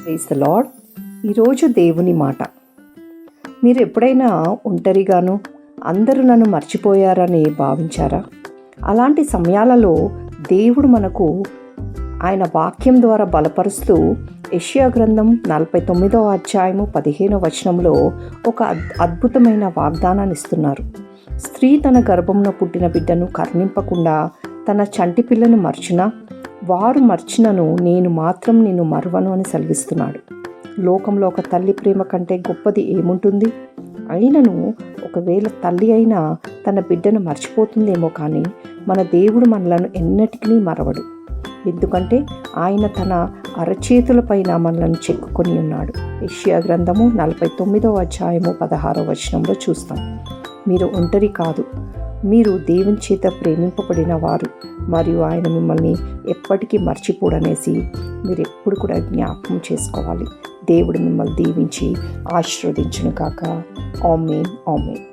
Praise the lord. ఈరోజు దేవుని మాట. మీరు ఎప్పుడైనా ఒంటరిగాను అందరూ నన్ను మర్చిపోయారని భావించారా? అలాంటి సమయాలలో దేవుడు మనకు ఆయన వాక్యం ద్వారా బలపరుస్తూ యెషయా గ్రంథం 49వ అధ్యాయము 15వ వచనంలో ఒక అద్భుతమైన వాగ్దానాన్ని ఇస్తున్నారు. స్త్రీ తన గర్భంలో పుట్టిన బిడ్డను కరుణింపకుండా తన చంటి పిల్లను మర్చినా వారు మర్చినను నేను మాత్రం నిన్ను మరువను అని సెలవిస్తున్నాడు. లోకంలో ఒక తల్లి ప్రేమ కంటే గొప్పది ఏముంటుంది? అయినను ఒకవేళ తల్లి అయినా తన బిడ్డను మర్చిపోతుందేమో, కానీ మన దేవుడు మనలను ఎన్నటికీ మరవడు. ఎందుకంటే ఆయన తన అరచేతులపైన మనలను చెక్కుకొని ఉన్నాడు. యెషయా గ్రంథము 49వ అధ్యాయము 16వ వచనంలో చూస్తాం. మీరు ఒంటరి కాదు, మీరు దేవుని చేత ప్రేమింపబడిన వారు, మరియు ఆయన మిమ్మల్ని ఎప్పటికీ మర్చిపోడనేసి మీరు ఎప్పుడు కూడా జ్ఞాపకం చేసుకోవాలి. దేవుడు మిమ్మల్ని దీవించి ఆశీర్వదించును కాక. ఆమేన్, ఆమేన్.